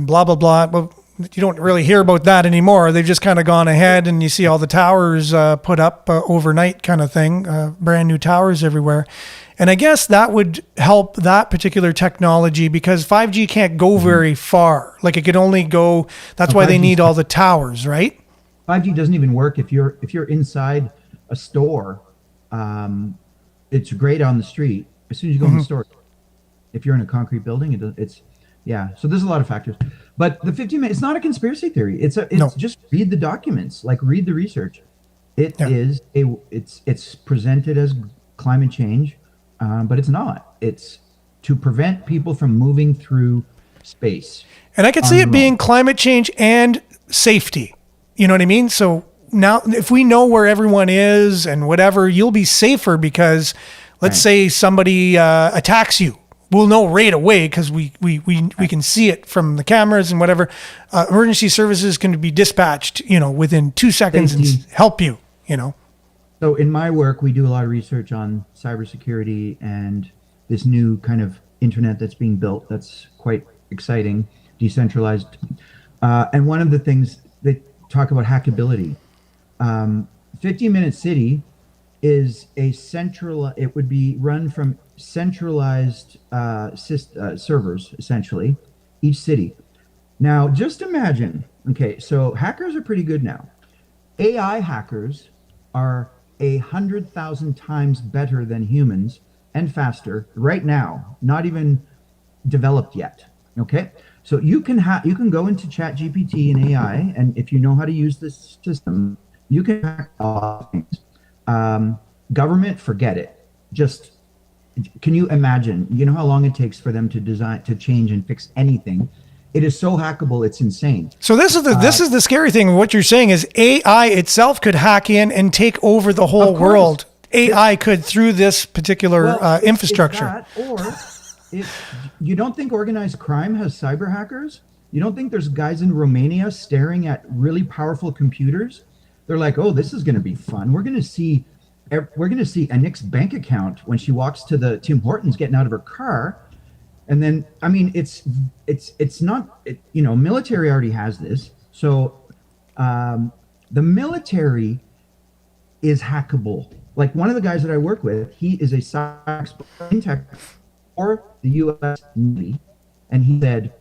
blah blah blah. Well, you don't really hear about that anymore. They've just kind of gone ahead, and you see all the towers put up overnight kind of thing, brand new towers everywhere. And I guess that would help that particular technology because 5G can't go very far. Like it could only go, that's why they need all the towers, right? 5G doesn't even work if you're inside a store. It's great on the street. As soon as you go in the store, if you're in a concrete building, so there's a lot of factors. But the 15 minutes, it's not a conspiracy theory. It's just read the documents, like read the research. It's presented as climate change, but it's not. It's to prevent people from moving through space. And I could see it being climate change and safety. You know what I mean? So now if we know where everyone is and whatever, you'll be safer because let's say somebody attacks you. We'll know right away because we can see it from the cameras and whatever. Emergency services can be dispatched, within 2 seconds and help you, So in my work, we do a lot of research on cybersecurity and this new kind of internet that's being built. That's quite exciting, decentralized. And one of the things they talk about hackability. 15-Minute City is it would be run from centralized servers, essentially, each city. Now, just imagine, so hackers are pretty good now. AI hackers are 100,000 times better than humans and faster right now, not even developed yet. Okay, so you can go into ChatGPT and AI, and if you know how to use this system, you can hack a lot of things. Government, forget it. Just can you imagine? You know how long it takes for them to change and fix anything. It is so hackable, it's insane. So this is the scary thing. What you're saying is AI itself could hack in and take over the whole world. AI could through this particular infrastructure. You don't think organized crime has cyber hackers? You don't think there's guys in Romania staring at really powerful computers? They're like, oh, this is going to be fun. We're going to see Anik's bank account when she walks to the Tim Hortons getting out of her car. And then, I mean, it's not, military already has this. So the military is hackable. Like one of the guys that I work with, he is a cyber expert in tech for the U.S. Navy. And he said,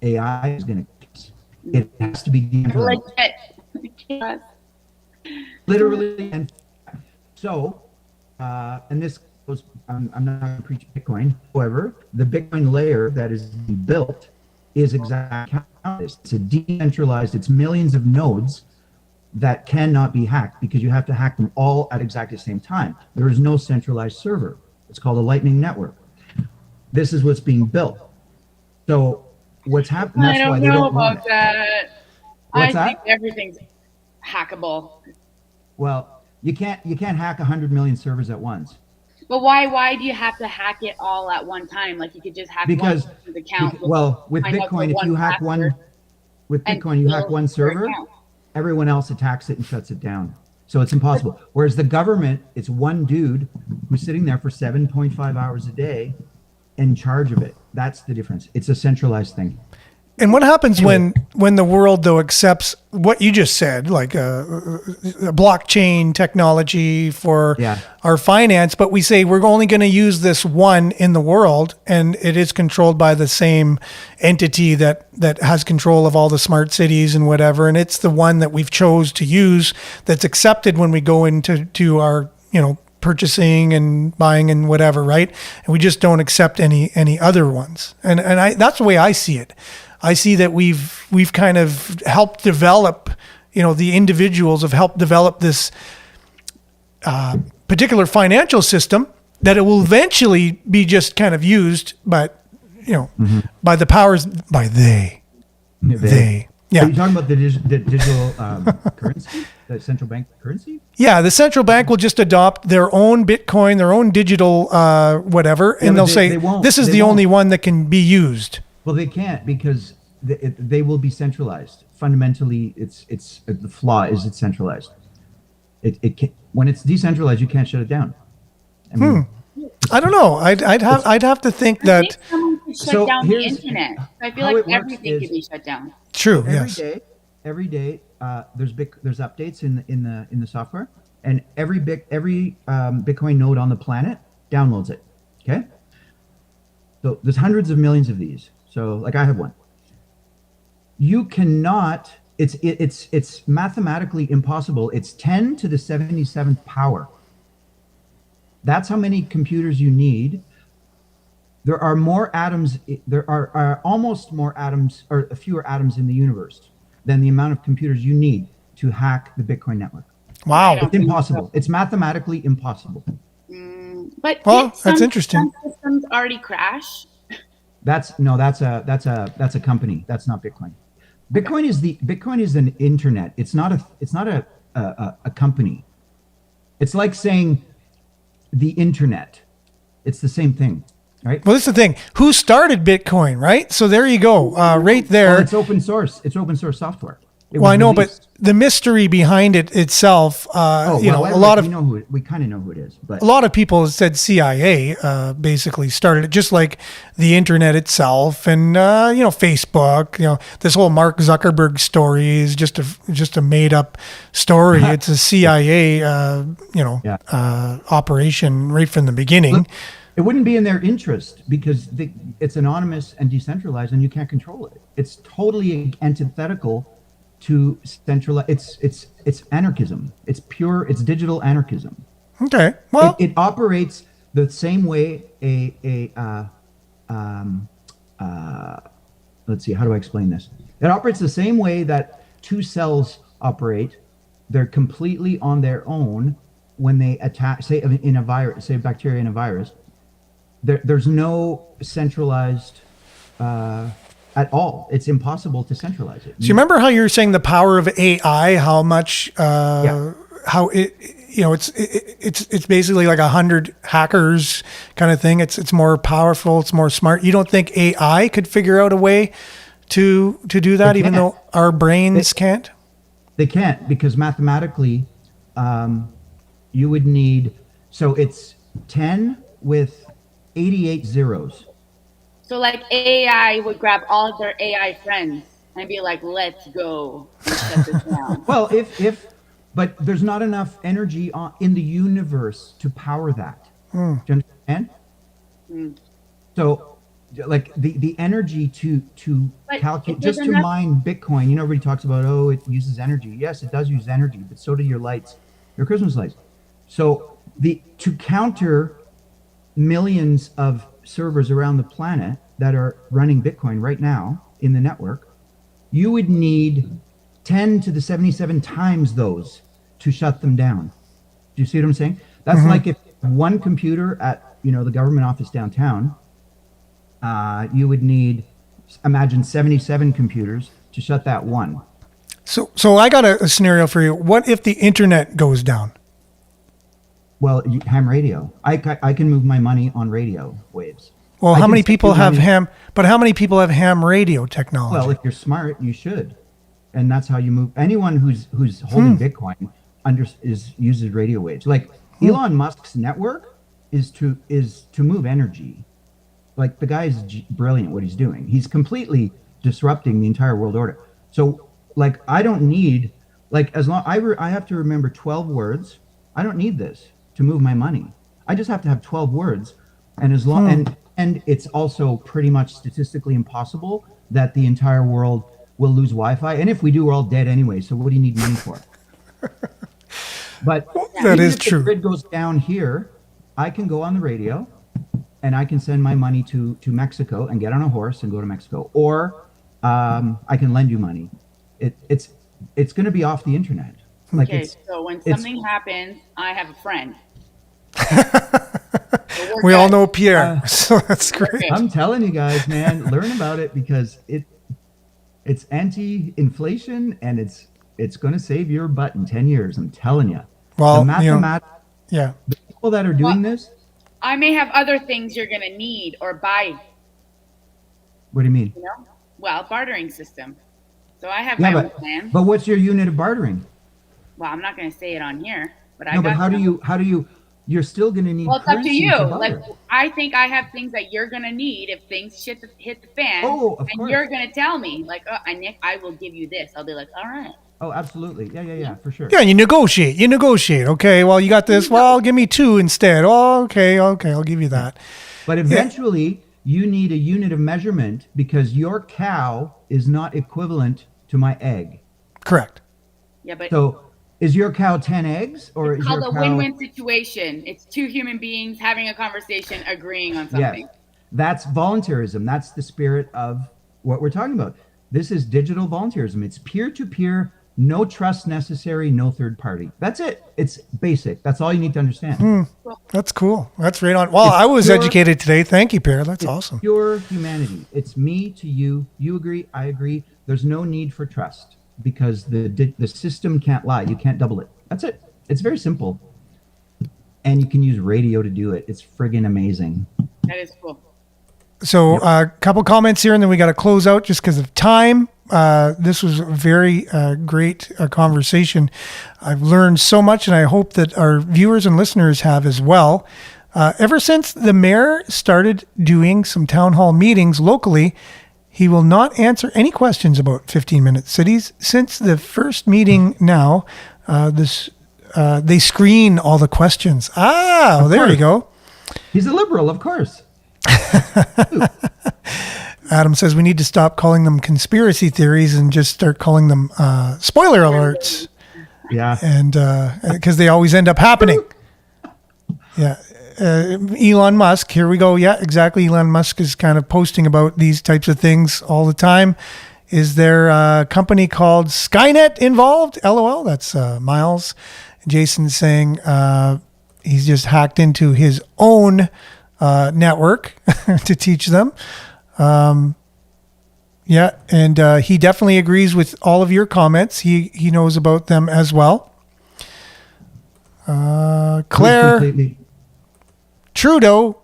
AI is going to, it has to be decentralized. Literally. And so, and this goes, I'm not going to preach Bitcoin. However, the Bitcoin layer that is built is exactly how it is. It's a decentralized, it's millions of nodes that cannot be hacked because you have to hack them all at exactly the same time. There is no centralized server. It's called a Lightning Network. This is what's being built. So what's happening? I don't know about that. What's I think everything's hackable. Well, you can't hack 100 million servers at once. But why do you have to hack it all at one time? Like you could just hack one account. With Bitcoin, if you hack one server, everyone else attacks it and shuts it down. So it's impossible. Whereas the government, it's one dude who's sitting there for 7.5 hours a day in charge of it. That's the difference. It's a centralized thing. And what happens when the world, though, accepts what you just said, like a blockchain technology for our finance, but we say we're only going to use this one in the world, and it is controlled by the same entity that has control of all the smart cities and whatever, and it's the one that we've chose to use that's accepted when we go into our purchasing and buying and whatever, right? And we just don't accept any other ones, and that's the way I see it. I see that we've kind of helped develop, the individuals have helped develop this particular financial system that it will eventually be just kind of used, but by the powers, by they. Yeah. Are you talking about the digital currency, the central bank currency? Yeah, the central bank will just adopt their own Bitcoin, their own digital whatever, and they'll say this is the only one that can be used. Well, they can't because they will be centralized. Fundamentally, it's the flaw is it's centralized. It can, when it's decentralized, you can't shut it down. I don't know. I'd have to think that. I think someone could shut down the internet. I feel like everything could be shut down. True. Every day, there's updates in the software, and every Bitcoin node on the planet downloads it. Okay. So there's hundreds of millions of these. So like I have one. You cannot. It's mathematically impossible. It's 10 to the 77th power. That's how many computers you need. There are more atoms. There are almost more atoms or fewer atoms in the universe than the amount of computers you need to hack the Bitcoin network. Wow, it's impossible. It's mathematically impossible. But that's interesting. Some systems already crash. That's no, that's a company. That's not Bitcoin. Bitcoin is an internet. It's not a company. It's like saying the internet. It's the same thing, right? Well, this is the thing. Who started Bitcoin, right? So there you go, right there. Well, it's open source. It's open source software. Well, I know, but the mystery behind it itself, a lot of we kind of know who it is, but a lot of people said CIA basically started it, just like the internet itself, and Facebook. This whole Mark Zuckerberg story is just a made up story. It's a CIA, operation right from the beginning. Look, it wouldn't be in their interest because it's anonymous and decentralized, and you can't control it. It's totally antithetical to centralize. It's anarchism. It's digital anarchism. Okay. Well, it operates the same way let's see, how do I explain this? It operates the same way that two cells operate. They're completely on their own when they attach, say in a virus, say bacteria in a virus. There's no centralized at all. It's impossible to centralize it. So you remember how you were saying the power of AI, how much, how it's basically like 100 hackers kind of thing. It's more powerful. It's more smart. You don't think AI could figure out a way to do that, even though our brains can't? They can't, because mathematically, you would need, so it's 10 with 88 zeros. So like AI would grab all of their AI friends and be like, let's go and shut this down. Well, but there's not enough energy in the universe to power that. Do you understand? So like the energy to calculate, just to mine Bitcoin, everybody talks about, it uses energy. Yes, it does use energy, but so do your lights, your Christmas lights. So to counter millions of servers around the planet that are running Bitcoin right now in the network, you would need 10 to the 77 times those to shut them down. Do you see what I'm saying? That's like if one computer at the government office downtown, you would need, imagine 77 computers to shut that one. So I got a scenario for you. What if the internet goes down? Well, ham radio. I can move my money on radio waves. Well, how many people have ham? But how many people have ham radio technology? Well, if you're smart, you should, and that's how you move. Anyone who's holding Bitcoin uses radio waves. Like Elon Musk's network is to move energy. Like the guy's brilliant what he's doing. He's completely disrupting the entire world order. So like I don't need as long I have to remember 12 words. I don't need this to move my money. I just have to have 12 words, and as long and it's also pretty much statistically impossible that the entire world will lose Wi-Fi. And if we do, we're all dead anyway. So what do you need money for? But that is if true. the grid goes down here, I can go on the radio, and I can send my money to Mexico and get on a horse and go to Mexico, or I can lend you money. It's going to be off the internet. Okay, so when something happens, I have a friend. We all know Pierre, so that's great. I'm telling you guys, man, learn about it because it's anti-inflation and it's going to save your butt in 10 years. I'm telling you. Well, the people that are doing this. I may have other things you're going to need or buy. What do you mean? Well, bartering system. So I have my own plan. But what's your unit of bartering? Well, I'm not going to say it on here, but how do you? You're still going to need. Well, it's up to you. I think I have things that you're going to need if things hit the fan. Oh, of and course. You're going to tell me Nick, I will give you this. I'll be like, all right. Oh, absolutely. Yeah, for sure. Yeah, you negotiate. Okay, well, you got this. Well, give me 2 instead. Oh, okay, I'll give you that. But eventually, you need a unit of measurement because your cow is not equivalent to my egg. Correct. Yeah, but so is your cow 10 eggs, or it's is called your a cow... win-win situation? It's 2 human beings having a conversation, agreeing on something. Yes. That's voluntarism. That's the spirit of what we're talking about. This is digital voluntarism. It's peer-to-peer No trust necessary, no third party. That's it. It's basic. That's all you need to understand. That's cool. That's right on. Well, I was educated today. Thank you, Pierre. That's awesome. Pure humanity. It's me to you. You agree, I agree. There's no need for trust because the system can't lie. You can't double it. That's it. It's very simple. And you can use radio to do it. It's friggin' amazing. That is cool. So a couple comments here, and then we got to close out just because of time. This was a very great conversation. I've learned so much, and I hope that our viewers and listeners have as well. Ever since the mayor started doing some town hall meetings locally, he will not answer any questions about 15-minute cities. Since the first meeting now, they screen all the questions. Well, there you go. He's a liberal, of course. Adam says we need to stop calling them conspiracy theories and just start calling them spoiler alerts. Yeah. And because they always end up happening. Yeah. Elon Musk, here we go. Yeah, exactly. Elon Musk is kind of posting about these types of things all the time. Is there a company called Skynet involved? LOL. That's Miles. Jason saying he's just hacked into his own network to teach them. Yeah, and he definitely agrees with all of your comments. He knows about them as well. Claire, Trudeau,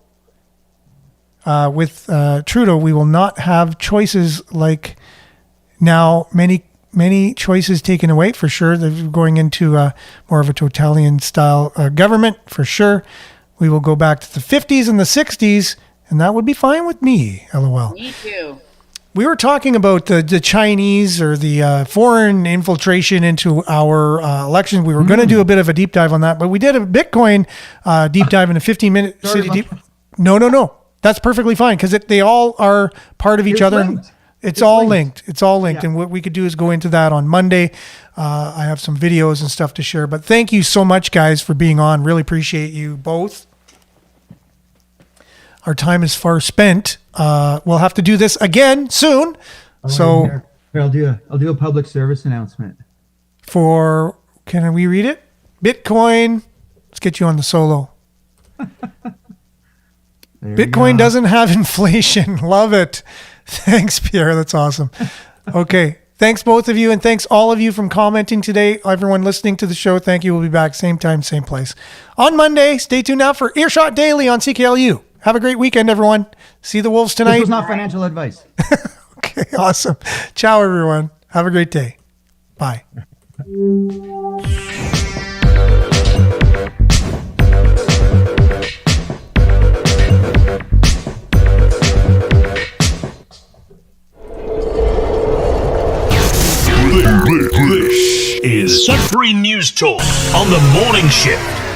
with Trudeau, we will not have choices like now. Many choices taken away for sure. They're going into more of a totalitarian style government for sure. We will go back to the 50s and the 60s, and that would be fine with me, LOL. Me too. We were talking about the Chinese or the foreign infiltration into our elections. We were going to do a bit of a deep dive on that, but we did a Bitcoin deep dive in a 15-minute city deep. No. That's perfectly fine because they all are part of each other. Linked. It's all linked. It's all linked. Yeah. And what we could do is go into that on Monday. I have some videos and stuff to share. But thank you so much, guys, for being on. Really appreciate you both. Our time is far spent. We'll have to do this again soon. So here, I'll do a public service announcement. Can we read it? Bitcoin. Let's get you on the solo. Bitcoin doesn't have inflation. Love it. Thanks, Pierre. That's awesome. Okay. Thanks, both of you. And thanks all of you from commenting today. Everyone listening to the show, thank you. We'll be back same time, same place on Monday. Stay tuned now for Earshot Daily on CKLU. Have a great weekend, everyone. See the Wolves tonight. This was not financial advice. Okay, awesome. Ciao, everyone. Have a great day. Bye. This is Sudbury News Talk on the morning shift.